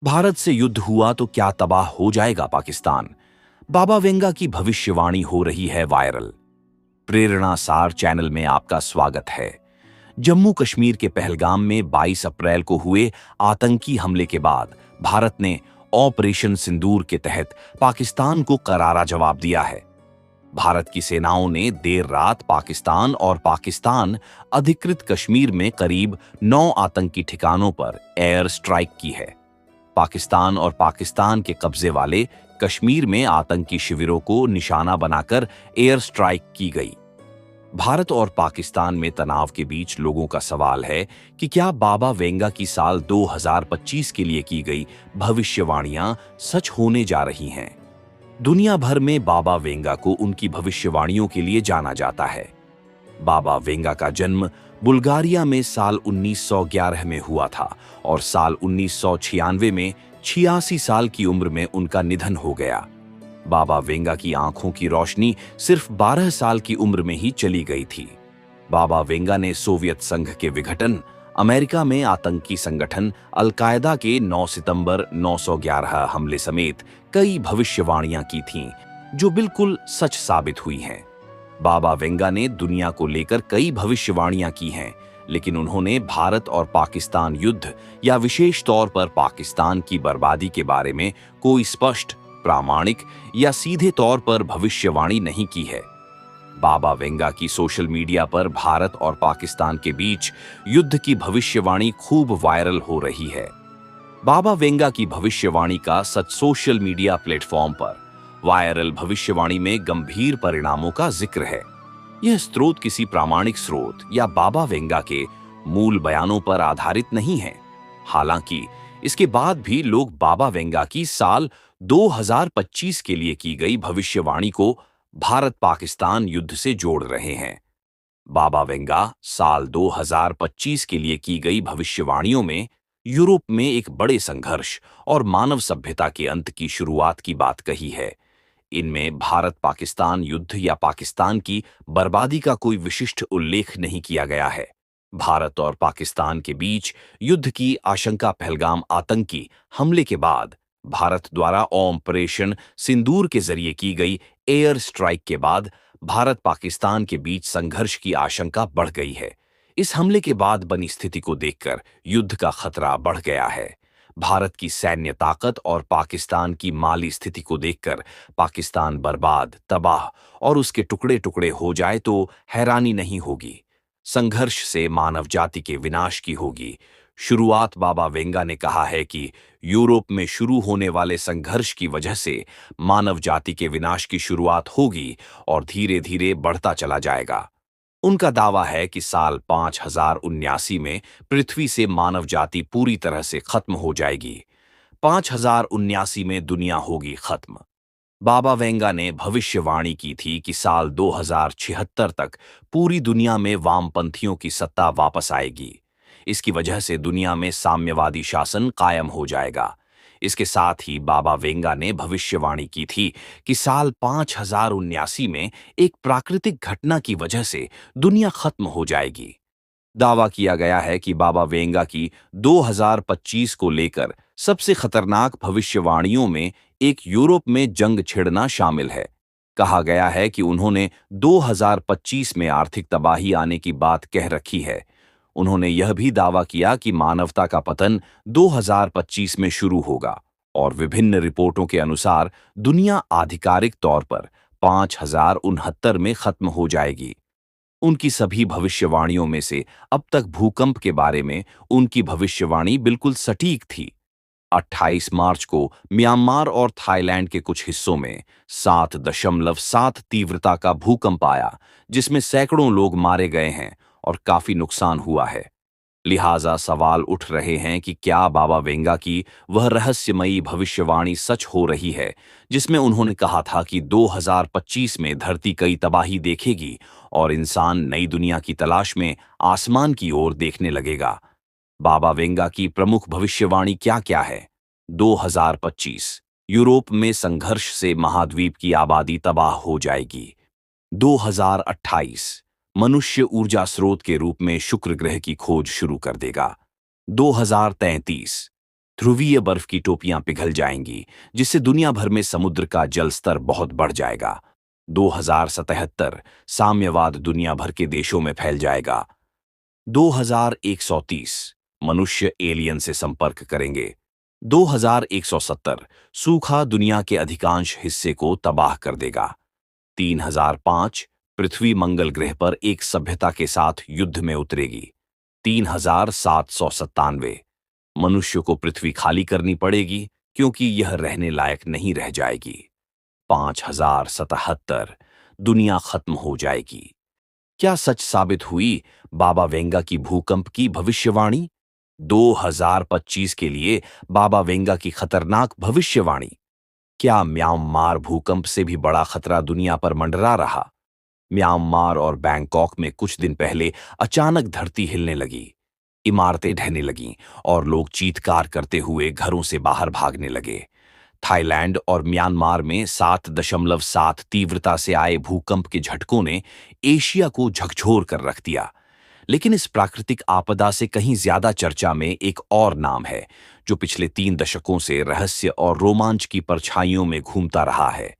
भारत से युद्ध हुआ तो क्या तबाह हो जाएगा पाकिस्तान? बाबा वेंगा की भविष्यवाणी हो रही है वायरल। प्रेरणा सार चैनल में आपका स्वागत है। जम्मू कश्मीर के पहलगाम में 22 अप्रैल को हुए आतंकी हमले के बाद भारत ने ऑपरेशन सिंदूर के तहत पाकिस्तान को करारा जवाब दिया है। भारत की सेनाओं ने देर रात पाकिस्तान अधिकृत कश्मीर में करीब 9 आतंकी ठिकानों पर एयर स्ट्राइक की है। पाकिस्तान और पाकिस्तान के कब्जे वाले कश्मीर में आतंकी शिविरों को निशाना बनाकर एयर स्ट्राइक की गई। भारत और पाकिस्तान में तनाव के बीच लोगों का सवाल है कि क्या बाबा वेंगा की साल 2025 के लिए की गई भविष्यवाणियां सच होने जा रही हैं। दुनिया भर में बाबा वेंगा को उनकी भविष्यवाणियों के लिए जाना जाता है। बाबा वेंगा का जन्म बुल्गारिया में साल 1911 में हुआ था और साल 1996 में 86 साल की उम्र में उनका निधन हो गया। बाबा वेंगा की आंखों की रोशनी सिर्फ 12 साल की उम्र में ही चली गई थी। बाबा वेंगा ने सोवियत संघ के विघटन, अमेरिका में आतंकी संगठन अल-कायदा के 9 सितंबर 911 हमले समेत कई भविष्यवाणियां की थीं, जो बिल्कुल सच साबित हुई हैं। बाबा वेंगा ने दुनिया को लेकर कई भविष्यवाणियां की हैं, लेकिन उन्होंने भारत और पाकिस्तान युद्ध या विशेष तौर पर पाकिस्तान की बर्बादी के बारे में कोई स्पष्ट, प्रामाणिक या सीधे तौर पर भविष्यवाणी नहीं की है। बाबा वेंगा की सोशल मीडिया पर भारत और पाकिस्तान के बीच युद्ध की भविष्यवाणी खूब वायरल हो रही है। बाबा वेंगा की भविष्यवाणी का सच सोशल मीडिया प्लेटफॉर्म पर वायरल भविष्यवाणी में गंभीर परिणामों का जिक्र है। यह स्रोत किसी प्रामाणिक स्रोत या बाबा वेंगा के मूल बयानों पर आधारित नहीं है। हालांकि इसके बाद भी लोग बाबा वेंगा की साल 2025 के लिए की गई भविष्यवाणी को भारत पाकिस्तान युद्ध से जोड़ रहे हैं। बाबा वेंगा साल 2025 के लिए की गई भविष्यवाणियों में यूरोप में एक बड़े संघर्ष और मानव सभ्यता के अंत की शुरुआत की बात कही है। इनमें भारत पाकिस्तान युद्ध या पाकिस्तान की बर्बादी का कोई विशिष्ट उल्लेख नहीं किया गया है। भारत और पाकिस्तान के बीच युद्ध की आशंका पहलगाम आतंकी हमले के बाद भारत द्वारा ऑपरेशन सिंदूर के जरिए की गई एयर स्ट्राइक के बाद भारत पाकिस्तान के बीच संघर्ष की आशंका बढ़ गई है। इस हमले के बाद बनी स्थिति को देखकर युद्ध का खतरा बढ़ गया है। भारत की सैन्य ताकत और पाकिस्तान की माली स्थिति को देखकर पाकिस्तान बर्बाद, तबाह और उसके टुकड़े टुकड़े हो जाए तो हैरानी नहीं होगी। संघर्ष से मानव जाति के विनाश की होगी। शुरुआत बाबा वेंगा ने कहा है कि यूरोप में शुरू होने वाले संघर्ष की वजह से मानव जाति के विनाश की शुरुआत होगी और धीरे धीरे बढ़ता चला जाएगा। उनका दावा है कि साल 5079 में पृथ्वी से मानव जाति पूरी तरह से खत्म हो जाएगी। 5079 में दुनिया होगी खत्म। बाबा वेंगा ने भविष्यवाणी की थी कि साल 2076 तक पूरी दुनिया में वामपंथियों की सत्ता वापस आएगी। इसकी वजह से दुनिया में साम्यवादी शासन कायम हो जाएगा। इसके साथ ही बाबा वेंगा ने भविष्यवाणी की थी कि साल 5079 में एक प्राकृतिक घटना की वजह से दुनिया खत्म हो जाएगी। दावा किया गया है कि बाबा वेंगा की 2025 को लेकर सबसे खतरनाक भविष्यवाणियों में एक यूरोप में जंग छिड़ना शामिल है। कहा गया है कि उन्होंने 2025 में आर्थिक तबाही आने की बात कह रखी है। उन्होंने यह भी दावा किया कि मानवता का पतन 2025 में शुरू होगा और विभिन्न रिपोर्टों के अनुसार दुनिया आधिकारिक तौर पर 5069 में खत्म हो जाएगी। उनकी सभी भविष्यवाणियों में से अब तक भूकंप के बारे में उनकी भविष्यवाणी बिल्कुल सटीक थी। 28 मार्च को म्यांमार और थाईलैंड के कुछ हिस्सों में 7.7 तीव्रता का भूकंप आया, जिसमें सैकड़ों लोग मारे गए हैं और काफी नुकसान हुआ है। लिहाजा सवाल उठ रहे हैं कि क्या बाबा वेंगा की वह रहस्यमयी भविष्यवाणी सच हो रही है, जिसमें उन्होंने कहा था कि 2025 में धरती कई तबाही देखेगी और इंसान नई दुनिया की तलाश में आसमान की ओर देखने लगेगा। बाबा वेंगा की प्रमुख भविष्यवाणी क्या-क्या है? 2025 यूरोप में संघर्ष से महाद्वीप की आबादी तबाह हो जाएगी। 2028 मनुष्य ऊर्जा स्रोत के रूप में शुक्र ग्रह की खोज शुरू कर देगा। 2033 ध्रुवीय बर्फ की टोपियां पिघल जाएंगी, जिससे दुनिया भर में समुद्र का जल स्तर बहुत बढ़ जाएगा। 2077 साम्यवाद दुनिया भर के देशों में फैल जाएगा। 2130 मनुष्य एलियन से संपर्क करेंगे। 2170 सूखा दुनिया के अधिकांश हिस्से को तबाह कर देगा। 3005 पृथ्वी मंगल ग्रह पर एक सभ्यता के साथ युद्ध में उतरेगी। 3797 मनुष्य को पृथ्वी खाली करनी पड़ेगी, क्योंकि यह रहने लायक नहीं रह जाएगी। 5077 दुनिया खत्म हो जाएगी। क्या सच साबित हुई बाबा वेंगा की भूकंप की भविष्यवाणी? 2025 के लिए बाबा वेंगा की खतरनाक भविष्यवाणी। क्या म्यांमार भूकंप से भी बड़ा खतरा दुनिया पर मंडरा रहा? म्यांमार और बैंकॉक में कुछ दिन पहले अचानक धरती हिलने लगी, इमारतें ढहने लगीं और लोग चीत्कार करते हुए घरों से बाहर भागने लगे। थाईलैंड और म्यांमार में 7.7 तीव्रता से आए भूकंप के झटकों ने एशिया को झकझोर कर रख दिया। लेकिन इस प्राकृतिक आपदा से कहीं ज्यादा चर्चा में एक और नाम है, जो पिछले 3 दशकों से रहस्य और रोमांच की परछाइयों में घूमता रहा है।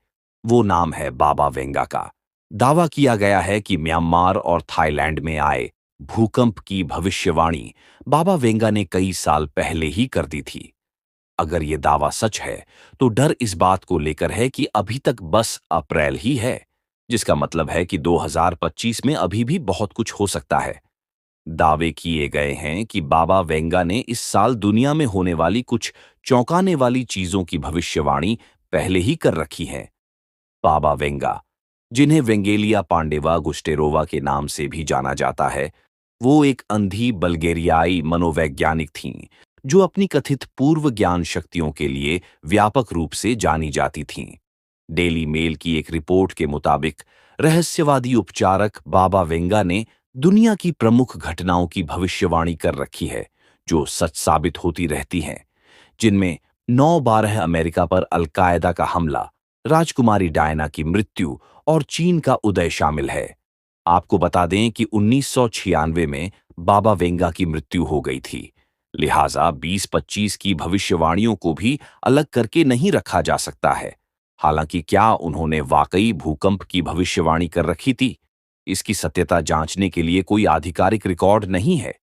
वो नाम है बाबा वेंगा का। दावा किया गया है कि म्यांमार और थाईलैंड में आए भूकंप की भविष्यवाणी बाबा वेंगा ने कई साल पहले ही कर दी थी। अगर ये दावा सच है, तो डर इस बात को लेकर है कि अभी तक बस अप्रैल ही है, जिसका मतलब है कि 2025 में अभी भी बहुत कुछ हो सकता है। दावे किए गए हैं कि बाबा वेंगा ने इस साल दुनिया में होने वाली कुछ चौंकाने वाली चीजों की भविष्यवाणी पहले ही कर रखी है। बाबा वेंगा, जिन्हें वेंगेलिया पांडेवा गुस्टेरोवा के नाम से भी जाना जाता है, वो एक अंधी बल्गेरियाई मनोवैज्ञानिक थीं, जो अपनी कथित पूर्व ज्ञान शक्तियों के लिए व्यापक रूप से जानी जाती थीं। डेली मेल की एक रिपोर्ट के मुताबिक रहस्यवादी उपचारक बाबा वेंगा ने दुनिया की प्रमुख घटनाओं की भविष्यवाणी कर रखी है, जो सच साबित होती रहती हैं, जिनमें 9/12 अमेरिका पर अलकायदा का हमला, राजकुमारी डायना की मृत्यु और चीन का उदय शामिल है। आपको बता दें कि 1996 में बाबा वेंगा की मृत्यु हो गई थी, लिहाजा 2025 की भविष्यवाणियों को भी अलग करके नहीं रखा जा सकता है। हालांकि क्या उन्होंने वाकई भूकंप की भविष्यवाणी कर रखी थी, इसकी सत्यता जांचने के लिए कोई आधिकारिक रिकॉर्ड नहीं है।